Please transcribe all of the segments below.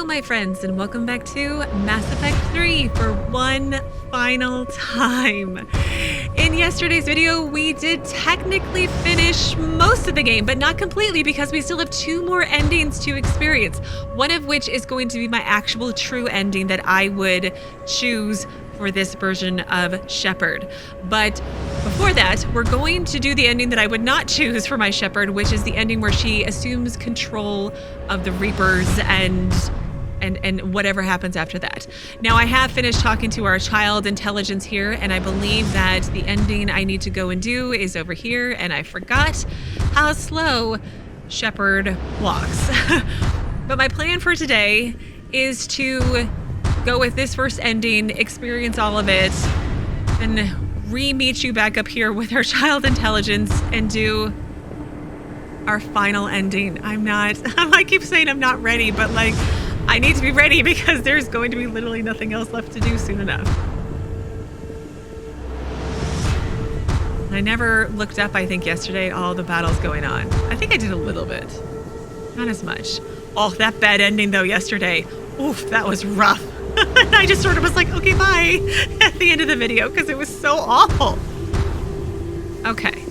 my friends, and welcome back to Mass Effect 3 for one final time. In yesterday's video, we did technically finish most of the game, but not completely because we still have two more endings to experience, one of which is going to be my actual true ending that I would choose for this version of Shepard. But before that, we're going to do the ending that I would not choose for my Shepard, which is the ending where she assumes control of the Reapers and whatever happens after that. Now, I have finished talking to our child intelligence here, and I believe that the ending I need to go and do is over here, and I forgot how slow Shepard walks. But my plan for today is to go with this first ending, experience all of it, and re-meet you back up here with our child intelligence and do our final ending. I keep saying I'm not ready, but like, I need to be ready because there's going to be literally nothing else left to do soon enough. I never looked up, I think, yesterday, all the battles going on. I think I did a little bit. Not as much. Oh, that bad ending, though, yesterday. Oof, that was rough. I just sort of was like, okay, bye, at the end of the video, because it was so awful. Okay.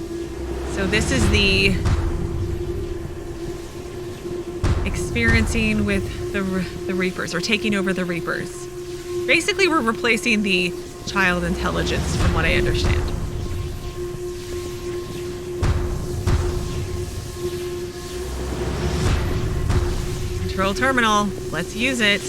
So this is the experiencing with the Reapers, or taking over the Reapers. Basically, we're replacing the child intelligence, from what I understand. Control terminal. Let's use it.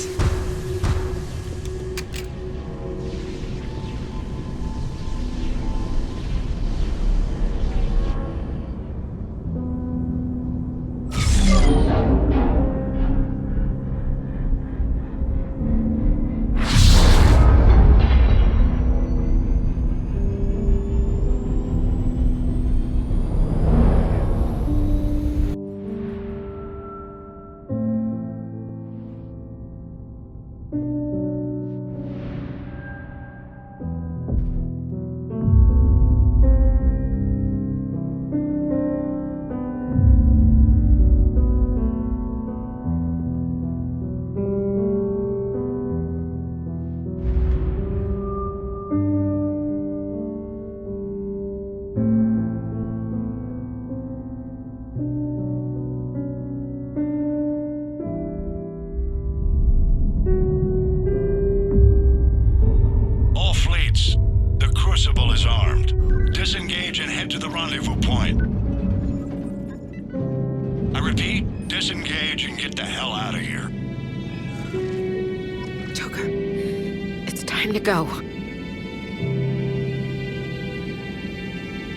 Go.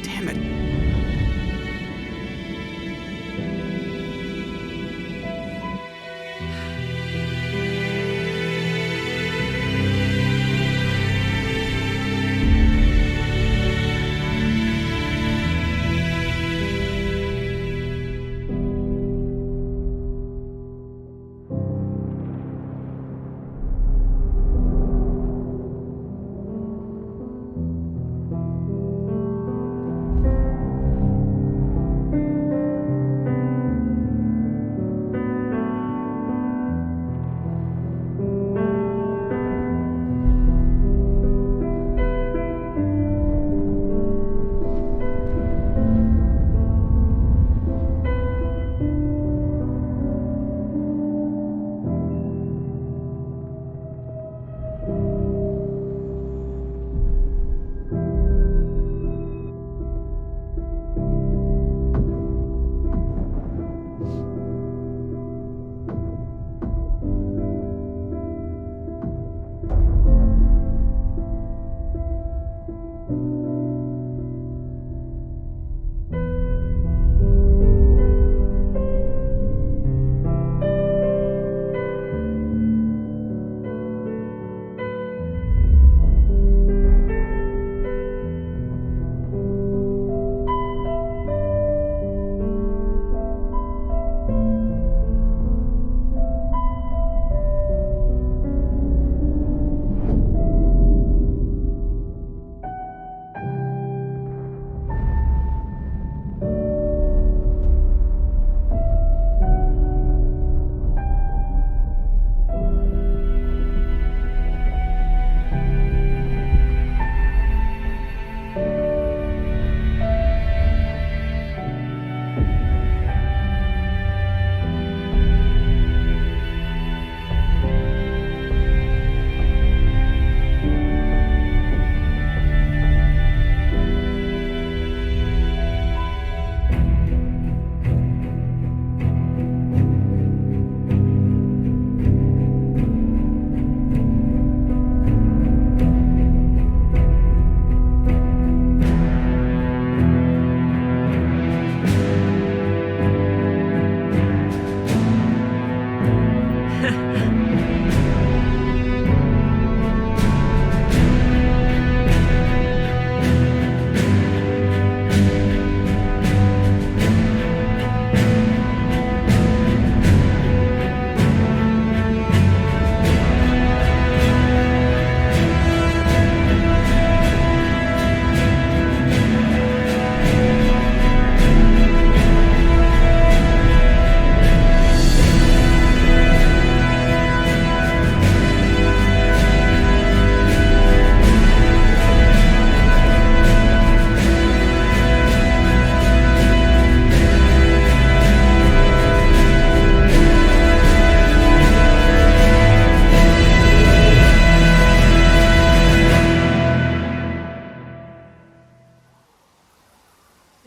Damn it.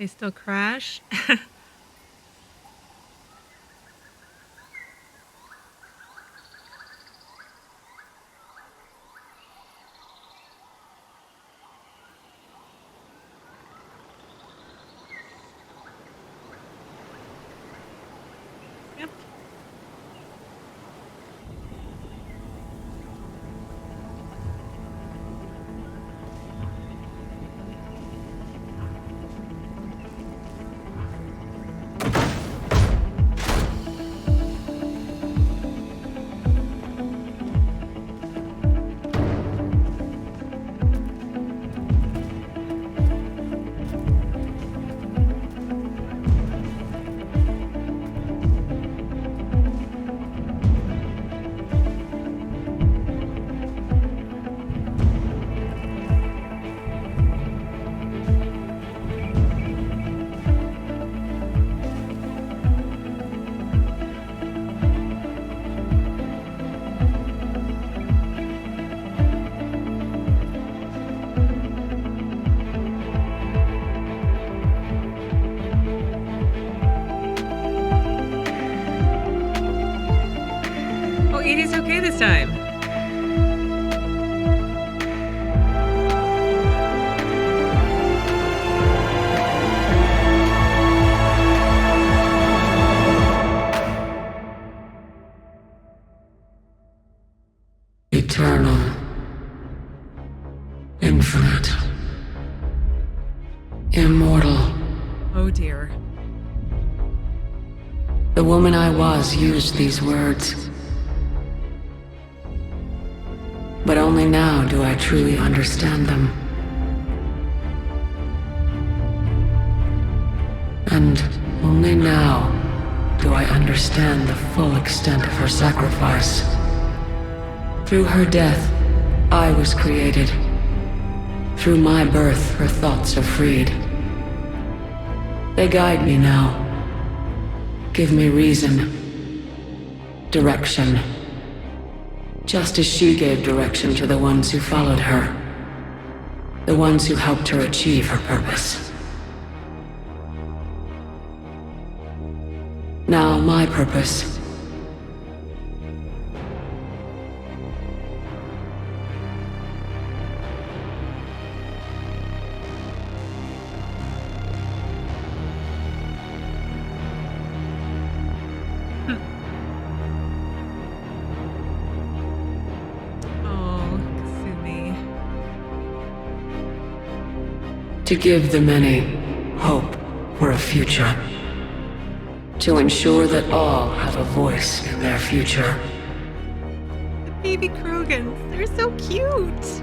They still crash? Yep. Edie's okay this time. Eternal. Infinite. Immortal. Oh dear. The woman I was used these words. But only now do I truly understand them. And only now do I understand the full extent of her sacrifice. Through her death, I was created. Through my birth, her thoughts are freed. They guide me now. Give me reason. Direction. Just as she gave direction to the ones who followed her. The ones who helped her achieve her purpose. Now my purpose. To give the many hope for a future. To ensure that all have a voice in their future. The baby Krogans, they're so cute.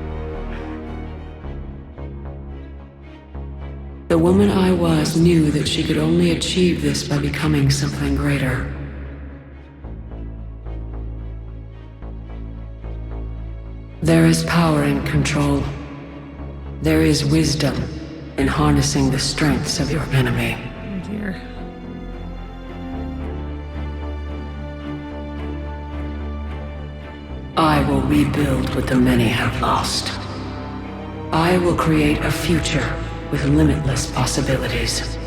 The woman I was knew that she could only achieve this by becoming something greater. There is power in control. There is wisdom in harnessing the strengths of your enemy. Oh dear. I will rebuild what the many have lost. I will create a future with limitless possibilities.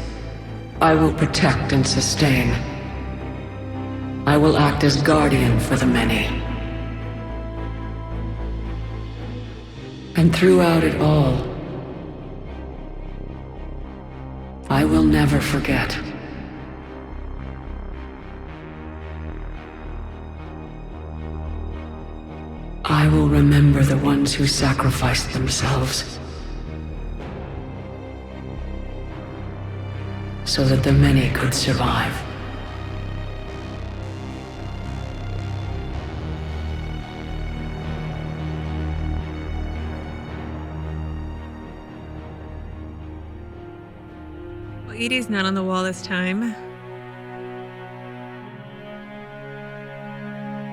I will protect and sustain. I will act as guardian for the many. And throughout it all, I will never forget. I will remember the ones who sacrificed themselves so that the many could survive. Edie's not on the wall this time.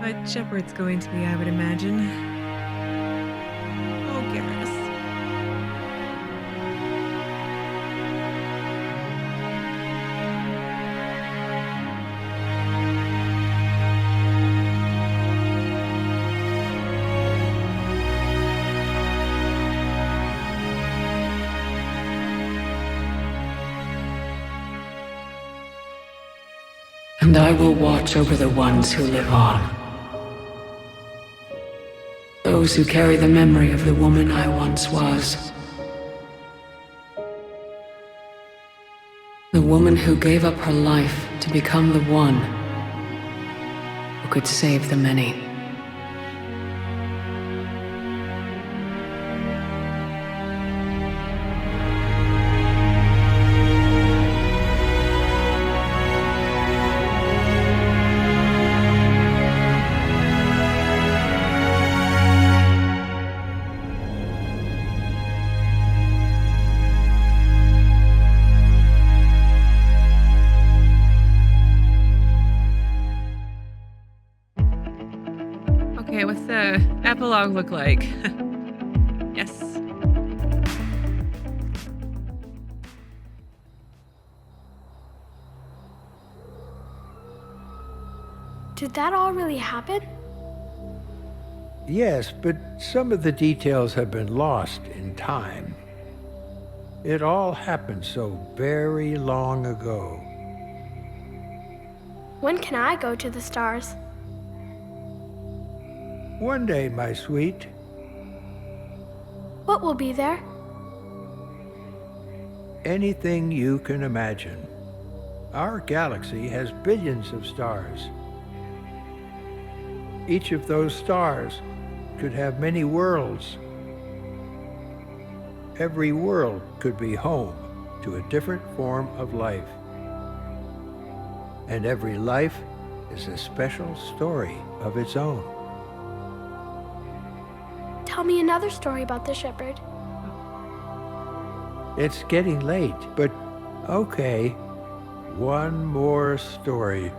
But Shepard's going to be, I would imagine. Oh, Garrus. And I will watch over the ones who live on. Those who carry the memory of the woman I once was. The woman who gave up her life to become the one who could save the many. Okay, what's the epilogue look like? Yes. Did that all really happen? Yes, but some of the details have been lost in time. It all happened so very long ago. When can I go to the stars? One day, my sweet. What will be there? Anything you can imagine. Our galaxy has billions of stars. Each of those stars could have many worlds. Every world could be home to a different form of life. And every life is a special story of its own. Tell me another story about the Shepard. It's getting late, but okay. One more story.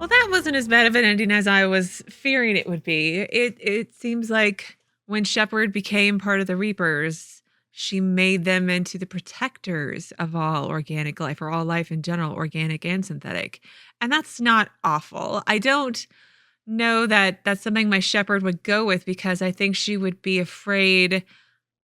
Well, that wasn't as bad of an ending as I was fearing it would be. It seems like when Shepard became part of the Reapers, she made them into the protectors of all organic life, or all life in general, organic and synthetic. And that's not awful. I don't know that that's something my Shepard would go with, because I think she would be afraid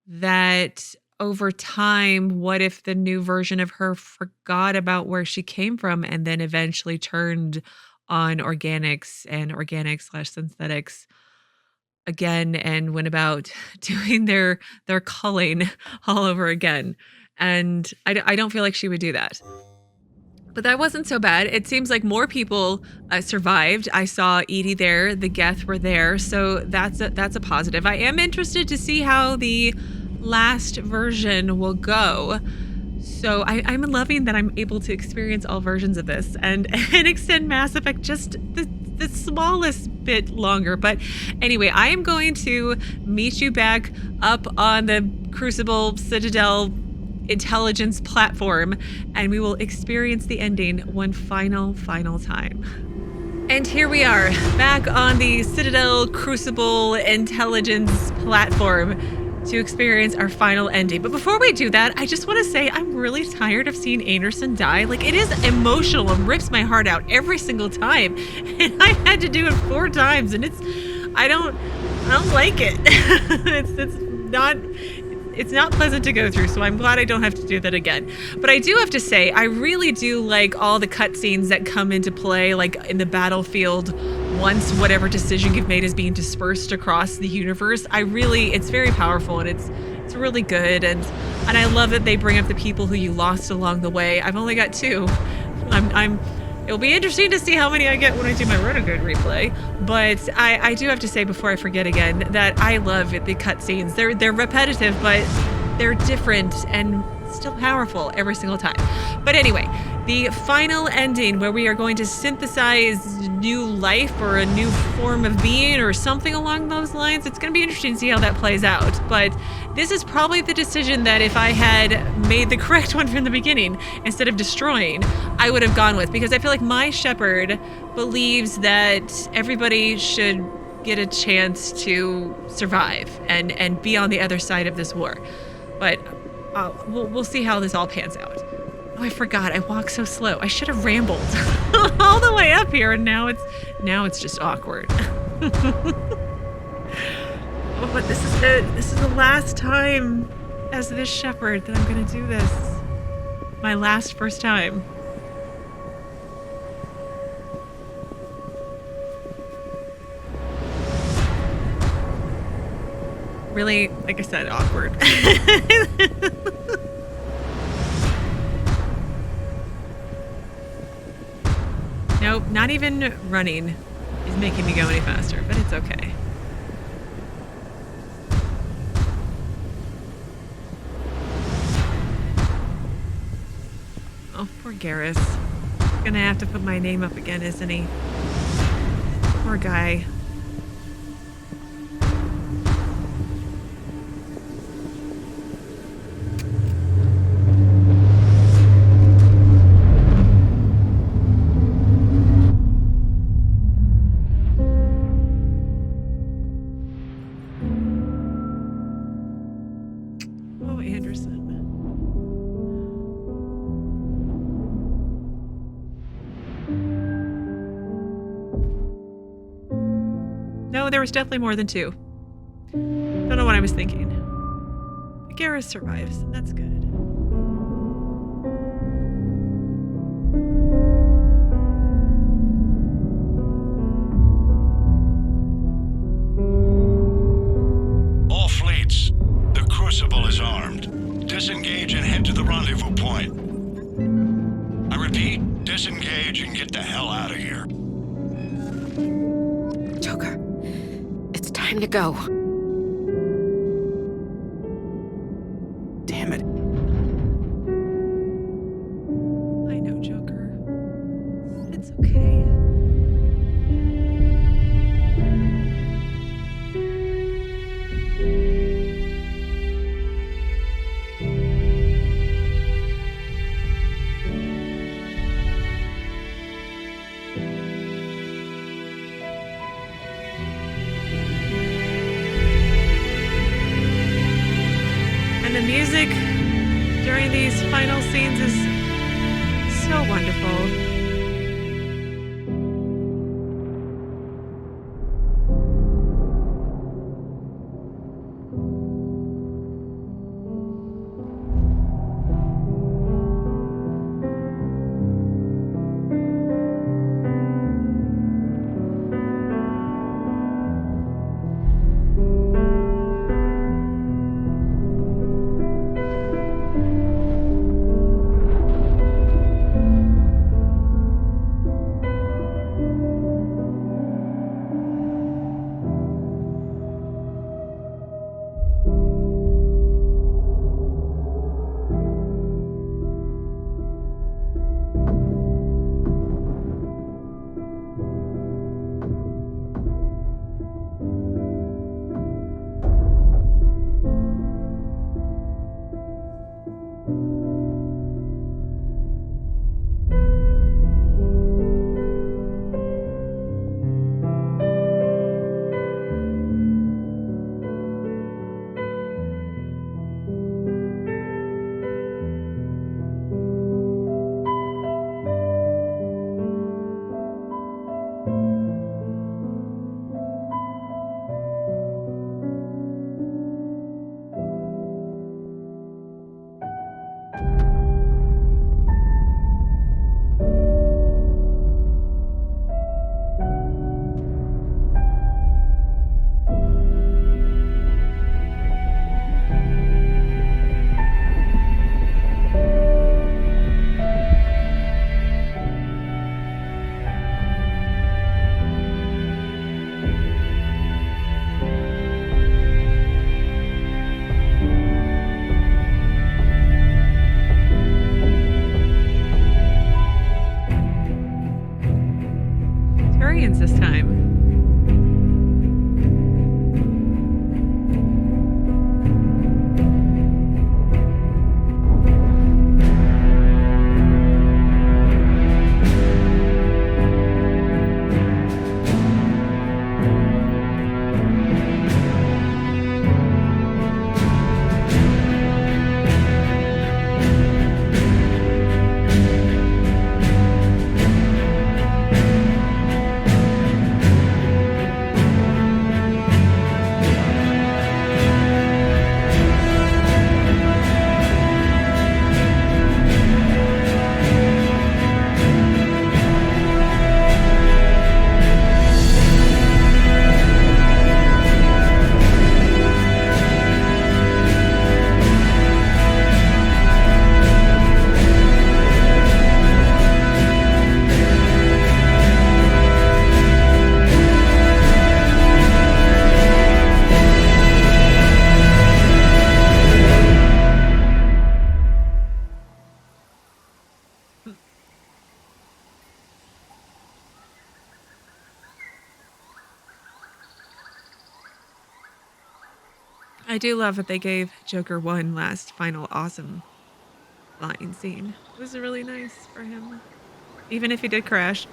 that over time, what if the new version of her forgot about where she came from and then eventually turned on organics and organic/synthetics again and went about doing their culling all over again. And I don't feel like she would do that. But that wasn't so bad. It seems like more people survived. I saw Edie there, the Geth were there, so that's a positive. I am interested to see how the last version will go. So I'm loving that I'm able to experience all versions of this and extend Mass Effect just the smallest bit longer. But anyway, I am going to meet you back up on the Crucible Citadel intelligence platform, and we will experience the ending one final time. And here we are, back on the Citadel Crucible intelligence platform to experience our final ending. But before we do that, I just want to say I'm really tired of seeing Anderson die. Like, it is emotional and rips my heart out every single time. And I had to do it 4 times, and I don't like it. It's not pleasant to go through, so I'm glad I don't have to do that again. But I do have to say, I really do like all the cutscenes that come into play, like in the battlefield, once whatever decision you've made is being dispersed across the universe. It's very powerful, and it's really good. And I love that they bring up the people who you lost along the way. I've only got 2. It'll be interesting to see how many I get when I do my Renegade replay. But I do have to say, before I forget again, that I love the cutscenes. They're repetitive, but they're different and still powerful every single time. But anyway, the final ending, where we are going to synthesize new life or a new form of being or something along those lines. It's going to be interesting to see how that plays out. But this is probably the decision that if I had made the correct one from the beginning, instead of destroying, I would have gone with, because I feel like my Shepard believes that everybody should get a chance to survive and be on the other side of this war. But we'll see how this all pans out. Oh, I forgot. I walk so slow. I should have rambled all the way up here, and now it's just awkward. Oh, but this is it. This is the last time as this Shepard that I'm gonna do this. My first time. Really, like I said, awkward. Nope, not even running is making me go any faster, but it's okay. Oh, poor Garrus. Gonna have to put my name up again, isn't he? Poor guy. There was definitely more than 2. Don't know what I was thinking. But Garrus survives, and that's good. All fleets, the Crucible is armed. Disengage and head to the rendezvous point. I repeat, disengage and get the hell out of here. Joker. Time to go. Damn it. I know, Joker. It's okay. The music during these final scenes is so wonderful. This time. I do love that they gave Joker one last final awesome flying scene. It was really nice for him. Even if he did crash.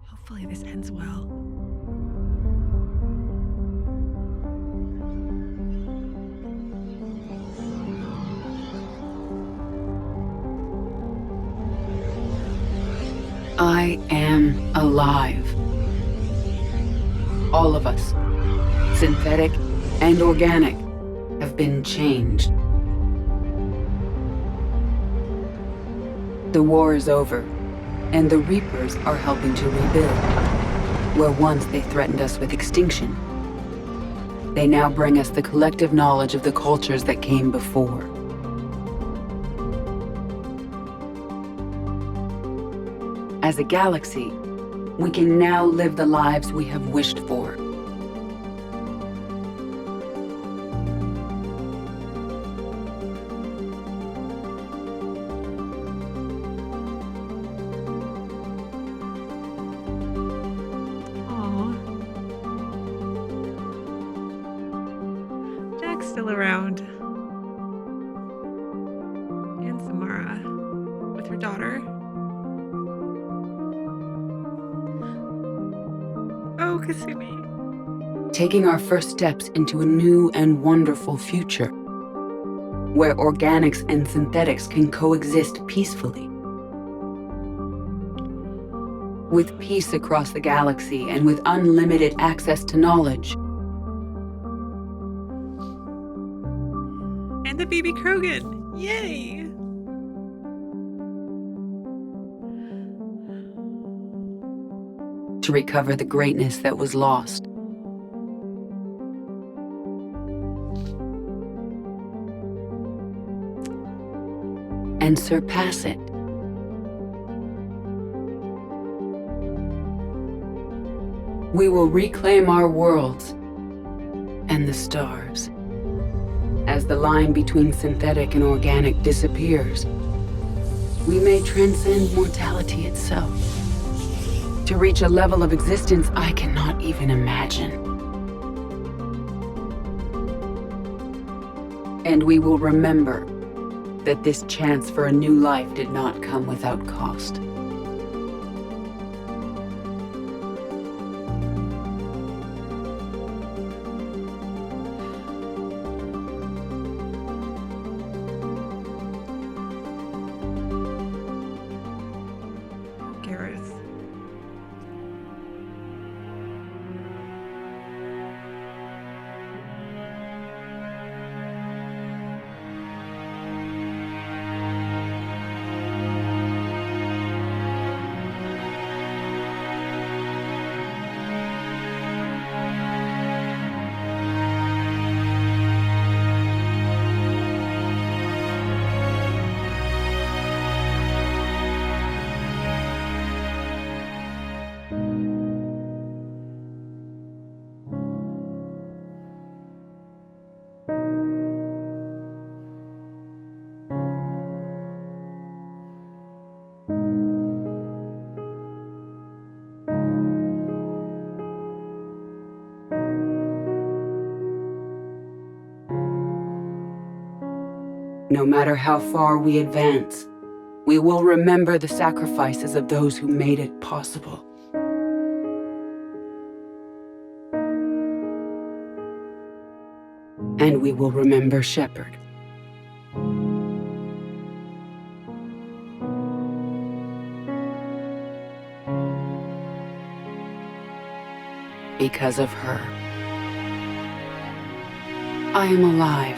Hopefully this ends well. I am alive. All of us, synthetic and organic, have been changed. The war is over, and the Reapers are helping to rebuild. Where once they threatened us with extinction, they now bring us the collective knowledge of the cultures that came before. As a galaxy, we can now live the lives we have wished for. Aww. Jack's still around. And Samara with her daughter. Oh, Kasumi. Taking our first steps into a new and wonderful future, where organics and synthetics can coexist peacefully. With peace across the galaxy and with unlimited access to knowledge. And the baby Krogan. Yay! To recover the greatness that was lost. And surpass it. We will reclaim our worlds and the stars. As the line between synthetic and organic disappears, we may transcend mortality itself. To reach a level of existence I cannot even imagine. And we will remember that this chance for a new life did not come without cost. Garrus. No matter how far we advance, we will remember the sacrifices of those who made it possible. And we will remember Shepard. Because of her, I am alive,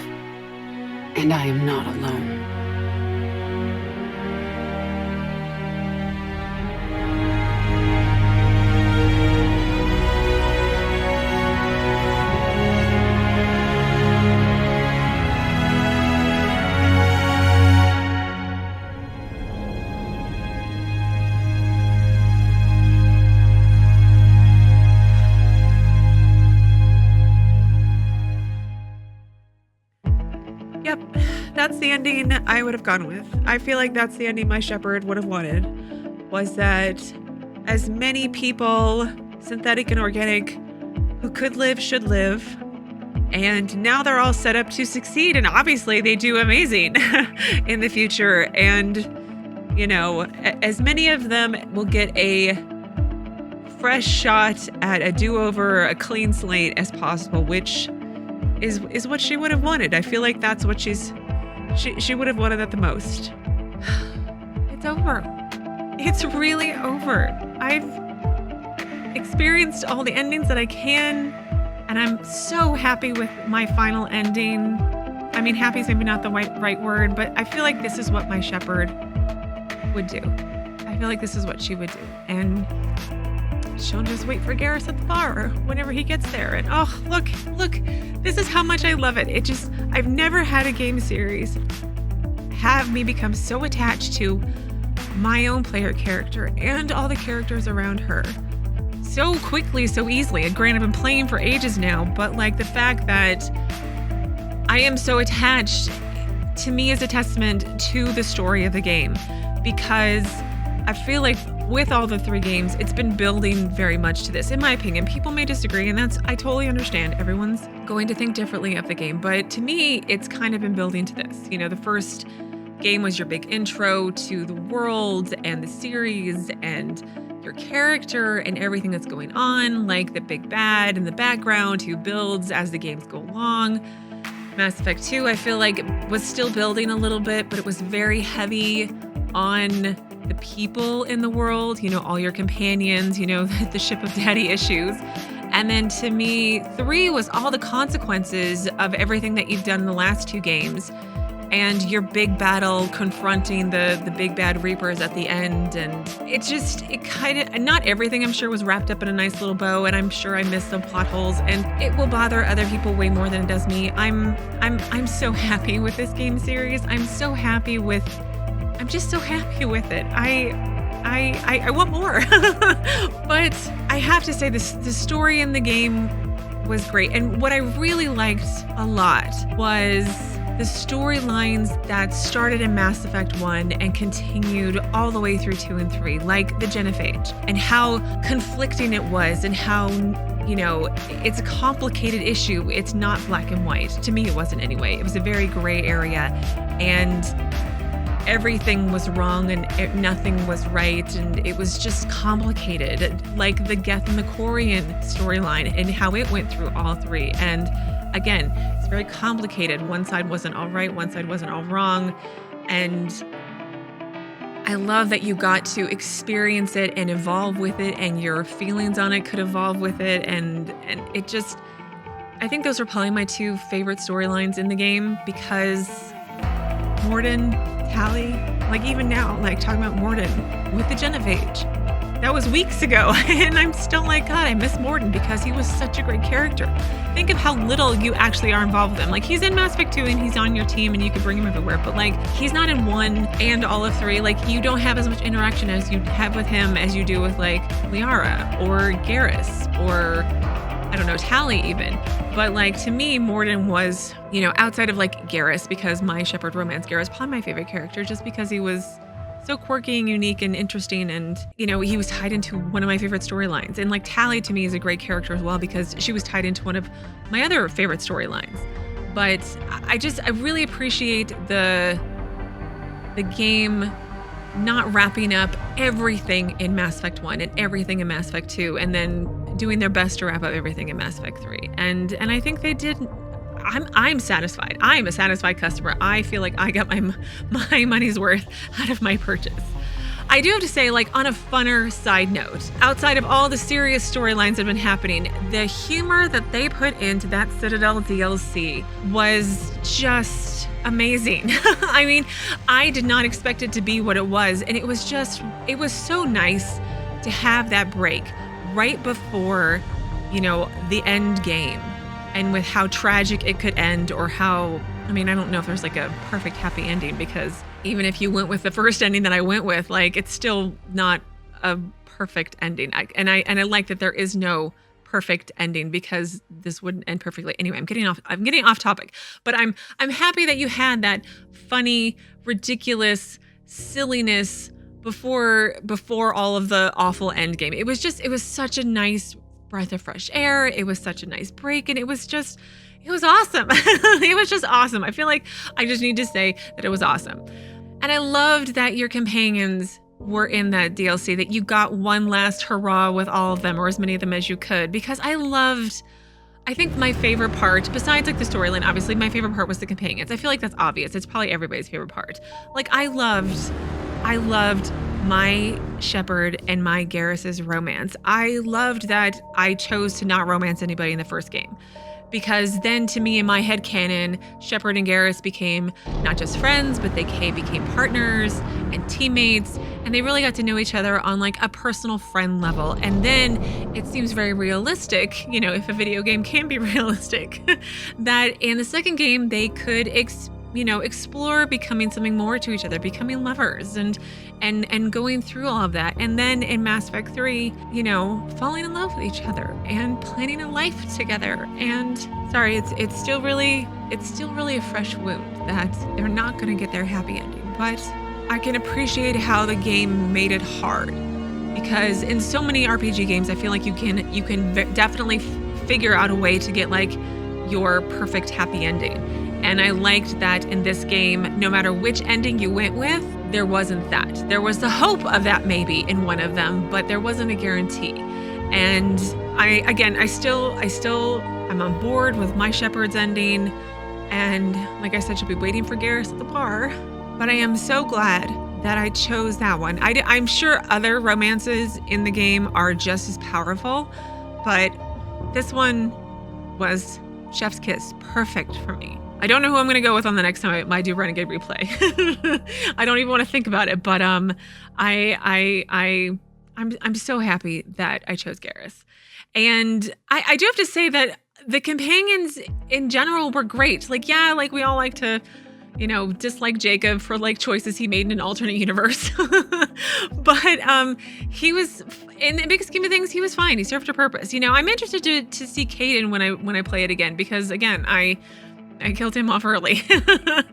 and I am not alone. Yep, that's the ending I would have gone with. I feel like that's the ending my Shepard would have wanted, was that as many people, synthetic and organic, who could live should live, and now they're all set up to succeed, and obviously they do amazing in the future, and, you know, as many of them will get a fresh shot at a do-over, a clean slate as possible, which is what she would have wanted. I feel like that's what she would have wanted that the most. It's over. It's really over. I've experienced all the endings that I can, and I'm so happy with my final ending. I mean, happy is maybe not the right word, but I feel like this is what my Shepard would do. I feel like this is what she would do. And she'll just wait for Garrus at the bar whenever he gets there. And oh, look, this is how much I love it. I've never had a game series have me become so attached to my own player character and all the characters around her so quickly, so easily. And granted, I've been playing for ages now, but like the fact that I am so attached to me is a testament to the story of the game, because I feel like with all the 3 games, it's been building very much to this. In my opinion, people may disagree, and I totally understand. Everyone's going to think differently of the game, but to me, it's kind of been building to this. You know, the first game was your big intro to the world and the series and your character and everything that's going on, like the big bad in the background who builds as the games go along. Mass Effect 2, I feel like, was still building a little bit, but it was very heavy on the people in the world, you know, all your companions, you know, the ship of daddy issues. And then to me, 3 was all the consequences of everything that you've done in the last 2 games, and your big battle confronting the big bad Reapers at the end. And it kind of, not everything I'm sure was wrapped up in a nice little bow, and I'm sure I missed some plot holes, and it will bother other people way more than it does me. I'm so happy with this game series. I'm just so happy with it. I want more. But I have to say the story in the game was great. And what I really liked a lot was the storylines that started in Mass Effect 1 and continued all the way through 2 and 3, like the Genophage, and how conflicting it was, and how, you know, it's a complicated issue. It's not black and white. To me, it wasn't anyway. It was a very gray area, and everything was wrong and nothing was right, and it was just complicated, like the Geth and the Quarian storyline and how it went through all 3. And again, it's very complicated. One side wasn't all right, one side wasn't all wrong, and I love that you got to experience it and evolve with it, and your feelings on it could evolve with it, and it just, I think those are probably my 2 favorite storylines in the game, because Mordin, Tali, like even now, like talking about Mordin with the Genophage. That was weeks ago, and I'm still like, God, I miss Mordin because he was such a great character. Think of how little you actually are involved with him. Like, he's in Mass Effect 2 and he's on your team and you can bring him everywhere, but like, he's not in 1 and all of 3. Like, you don't have as much interaction as you have with him as you do with like Liara or Garrus or, I don't know, Tali even. But like, to me, Mordin was, you know, outside of like Garrus, because my Shepard romance, Garrus, probably my favorite character, just because he was so quirky and unique and interesting, and, you know, he was tied into one of my favorite storylines. And like, Tali to me is a great character as well, because she was tied into one of my other favorite storylines. But I really appreciate the game not wrapping up everything in Mass Effect 1 and everything in Mass Effect 2 and then doing their best to wrap up everything in Mass Effect 3. And I think they did. I'm satisfied. I'm a satisfied customer. I feel like I got my money's worth out of my purchase. I do have to say, like, on a funner side note, outside of all the serious storylines that have been happening, the humor that they put into that Citadel DLC was just amazing. I mean, I did not expect it to be what it was, and it was so nice to have that break right before, the end game, and with how tragic it could end, or how, I mean, I don't know if there's like a perfect happy ending, because even if you went with the first ending that I went with, like, it's still not a perfect ending. And I like that there is no perfect ending, because this wouldn't end perfectly. Anyway, I'm getting off topic, but I'm happy that you had that funny, ridiculous silliness before all of the awful end game. It was such a nice breath of fresh air. It was such a nice break, and it was awesome. It was just awesome. I feel like I just need to say that it was awesome. And I loved that your companions were in that DLC, that you got one last hurrah with all of them, or as many of them as you could, because I think my favorite part, besides like the storyline, obviously my favorite part was the companions. I feel like that's obvious. It's probably everybody's favorite part. Like, I loved my Shepard and my Garrus's romance. I loved that I chose to not romance anybody in the first game, because then, to me, in my headcanon, Shepard and Garrus became not just friends, but they became partners and teammates, and they really got to know each other on like a personal friend level. And then it seems very realistic, if a video game can be realistic, that in the second game they could explore becoming something more to each other, becoming lovers, and going through all of that. And then in Mass Effect 3, falling in love with each other and planning a life together. And sorry, it's still really a fresh wound that they're not going to get their happy ending. But I can appreciate how the game made it hard, because in so many RPG games, I feel like you can definitely figure out a way to get like your perfect happy ending. And I liked that in this game, no matter which ending you went with, there wasn't that. There was the hope of that maybe in one of them, but there wasn't a guarantee. And I'm on board with my Shepard's ending. And like I said, she'll be waiting for Garrus at the bar. But I am so glad that I chose that one. I'm sure other romances in the game are just as powerful, but this one was chef's kiss, perfect for me. I don't know who I'm going to go with on the next time I do Renegade Replay. I don't even want to think about it, but I'm so happy that I chose Garrus. And I do have to say that the companions in general were great. Like, yeah, like we all like to, dislike Jacob for like choices he made in an alternate universe. But he was, in the big scheme of things, he was fine. He served a purpose. I'm interested to see Kaidan when I play it again, because again, I killed him off early.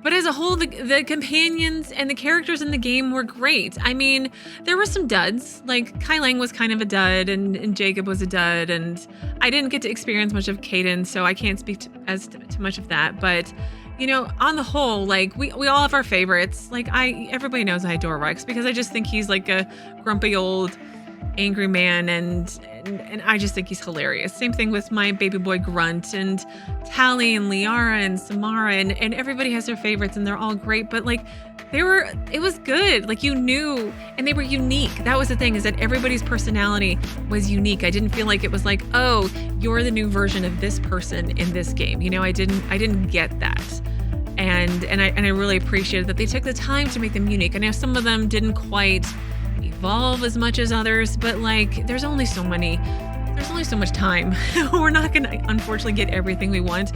But as a whole, the companions and the characters in the game were great. I mean, there were some duds. Like, Kai Lang was kind of a dud, and Jacob was a dud, and I didn't get to experience much of Kaidan, so I can't speak too much of that. But, on the whole, like, we all have our favorites. Like, everybody knows I adore Wrex, because I just think he's like a grumpy old angry man, and I just think he's hilarious. Same thing with my baby boy Grunt, and Tali and Liara and Samara, and everybody has their favorites, and they're all great, but like it was good. Like, you knew, and they were unique. That was the thing, is that everybody's personality was unique. I didn't feel like it was like, oh, you're the new version of this person in this game. I didn't get that. And I really appreciated that they took the time to make them unique. I know some of them didn't quite evolve as much as others, but like, there's only so much time. We're not gonna unfortunately get everything we want,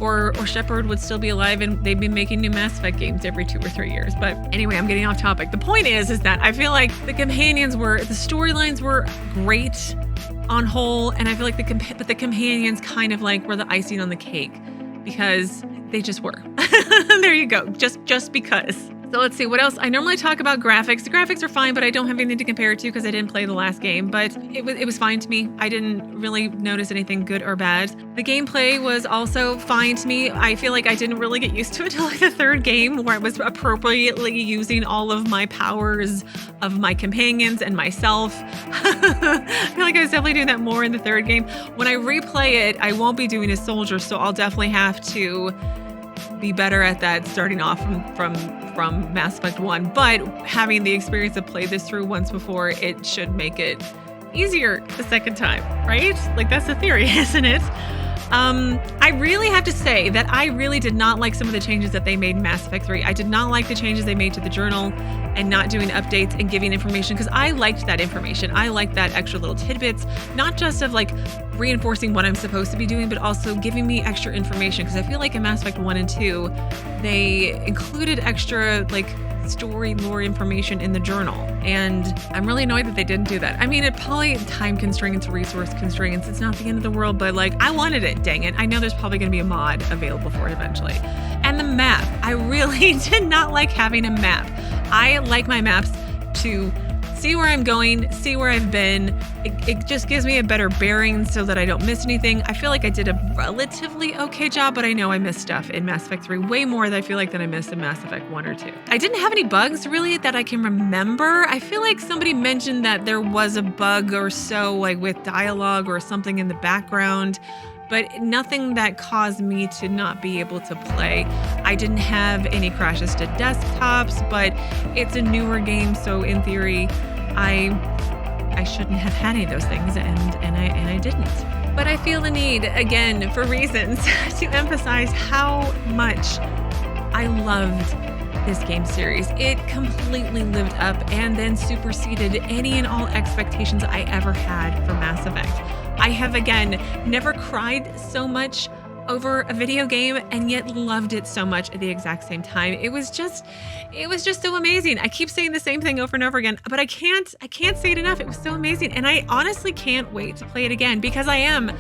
or Shepard would still be alive and they'd be making new Mass Effect games every 2 or 3 years. But anyway, I'm getting off topic. The point is that I feel like the storylines were great on whole, and I feel like the companions kind of like were the icing on the cake, because they just were. There you go. Just because. So let's see what else. I normally talk about graphics. The graphics are fine, but I don't have anything to compare it to because I didn't play the last game, but it was fine to me. I didn't really notice anything good or bad. The gameplay was also fine to me. I feel like I didn't really get used to it until like the third game where I was appropriately using all of my powers of my companions and myself. I feel like I was definitely doing that more in the third game. When I replay it, I won't be doing a soldier, so I'll definitely have to be better at that starting off from Mass Effect 1, but having the experience of play this through once before, it should make it easier the second time, right? Like that's the theory, isn't it? I really have to say that I really did not like some of the changes that they made in Mass Effect 3. I did not like the changes they made to the journal and not doing updates and giving information, because I liked that information. I liked that extra little tidbits, not just of like reinforcing what I'm supposed to be doing, but also giving me extra information, because I feel like in Mass Effect 1 and 2, they included extra like story lore information in the journal, and I'm really annoyed that they didn't do that. I mean, it probably time constraints, resource constraints, it's not the end of the world, but like I wanted it, dang it. I know there's probably going to be a mod available for it eventually. And the map, I really did not like having a map. I like my maps to see where I'm going, see where I've been. It just gives me a better bearing so that I don't miss anything. I feel like I did a relatively okay job, but I know I missed stuff in Mass Effect 3 way more than I feel like than I missed in Mass Effect 1 or 2. I didn't have any bugs really that I can remember. I feel like somebody mentioned that there was a bug or so, like with dialogue or something in the background, but nothing that caused me to not be able to play. I didn't have any crashes to desktops, but it's a newer game, so in theory, I shouldn't have had any of those things, and I didn't. But I feel the need, again, for reasons, to emphasize how much I loved this game series. It completely lived up and then superseded any and all expectations I ever had for Mass Effect. I have, again, never cried so much over a video game and yet loved it so much at the exact same time. It was just so amazing. I keep saying the same thing over and over again, but I can't say it enough. It was so amazing. And I honestly can't wait to play it again, because I'm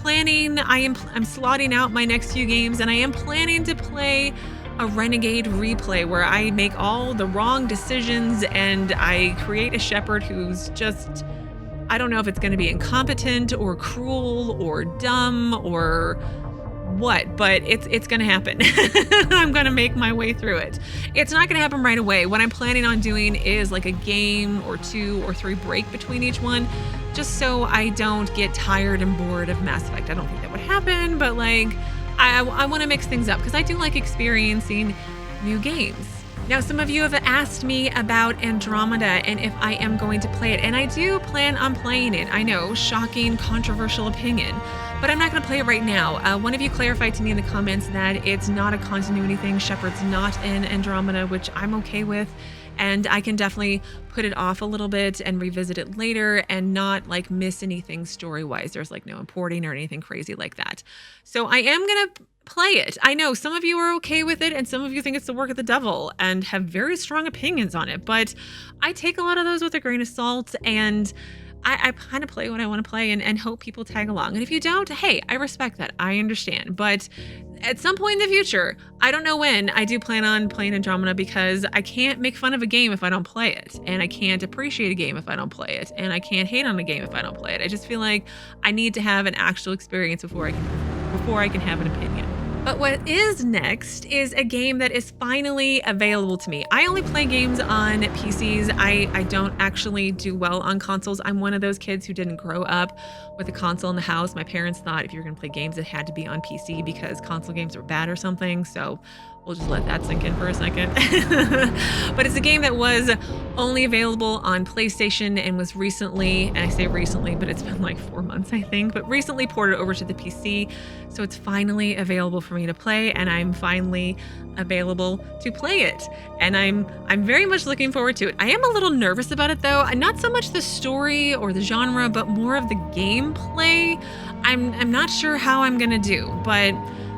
slotting out my next few games, and I am planning to play a Renegade replay where I make all the wrong decisions and I create a Shepard who's just, I don't know if it's going to be incompetent or cruel or dumb or what, but it's going to happen. I'm going to make my way through it. It's not going to happen right away. What I'm planning on doing is like a game or 2 or 3 break between each one, just so I don't get tired and bored of Mass Effect. I don't think that would happen, but like I want to mix things up because I do like experiencing new games. Now, some of you have asked me about Andromeda and if I am going to play it, and I do plan on playing it. I know, shocking, controversial opinion, but I'm not going to play it right now. One of you clarified to me in the comments that it's not a continuity thing. Shepard's not in Andromeda, which I'm okay with, and I can definitely put it off a little bit and revisit it later and not like miss anything story-wise. There's like no importing or anything crazy like that. So I am going to play it. I know some of you are okay with it and some of you think it's the work of the devil and have very strong opinions on it, but I take a lot of those with a grain of salt, and I kind of play what I want to play and hope people tag along. And if you don't, hey, I respect that. I understand. But at some point in the future, I don't know when, I do plan on playing Andromeda, because I can't make fun of a game if I don't play it. And I can't appreciate a game if I don't play it. And I can't hate on a game if I don't play it. I just feel like I need to have an actual experience before I can have an opinion. But what is next is a game that is finally available to me. I only play games on PCs. I don't actually do well on consoles. I'm one of those kids who didn't grow up with a console in the house. My parents thought if you were going to play games, it had to be on PC because console games were bad or something. So we'll just let that sink in for a second. But it's a game that was only available on PlayStation and was recently, and I say recently, but it's been like 4 months, I think, but recently ported over to the PC. So it's finally available for me to play, and I'm finally available to play it. And I'm very much looking forward to it. I am a little nervous about it though. Not so much the story or the genre, but more of the gameplay. I'm not sure how I'm gonna do, but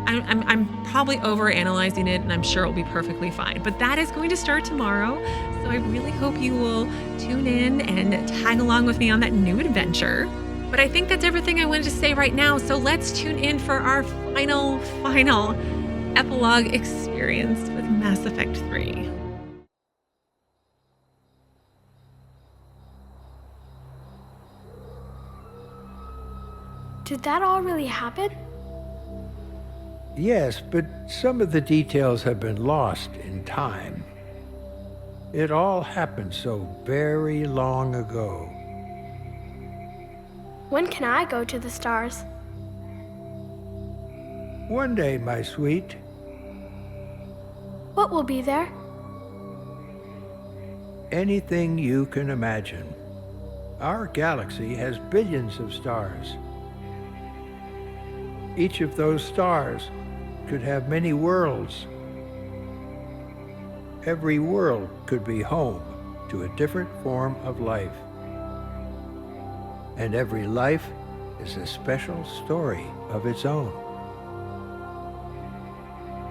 I'm probably over-analyzing it, and I'm sure it'll be perfectly fine. But that is going to start tomorrow, so I really hope you will tune in and tag along with me on that new adventure. But I think that's everything I wanted to say right now, so let's tune in for our final epilogue experience with Mass Effect 3. Did that all really happen? Yes, but some of the details have been lost in time. It all happened so very long ago. When can I go to the stars? One day, my sweet. What will be there? Anything you can imagine. Our galaxy has billions of stars. Each of those stars could have many worlds. Every world could be home to a different form of life. And every life is a special story of its own.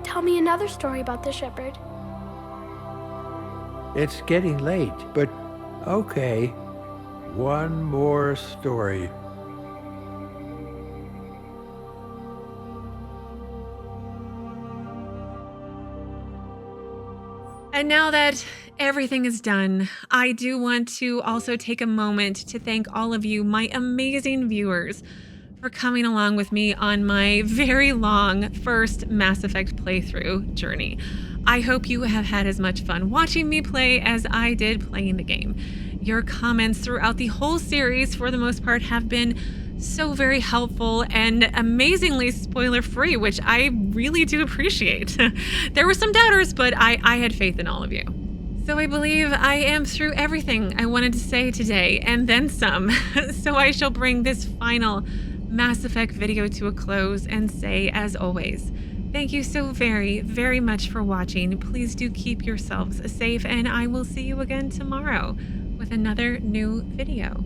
Tell me another story about the Shepard. It's getting late, but okay. One more story. And now that everything is done, I do want to also take a moment to thank all of you, my amazing viewers, for coming along with me on my very long first Mass Effect playthrough journey. I hope you have had as much fun watching me play as I did playing the game. Your comments throughout the whole series, for the most part, have been so very helpful and amazingly spoiler-free, which I really do appreciate. There were some doubters, but I had faith in all of you. So I believe I am through everything I wanted to say today, and then some. So I shall bring this final Mass Effect video to a close and say, as always, thank you so very, very much for watching. Please do keep yourselves safe, and I will see you again tomorrow with another new video.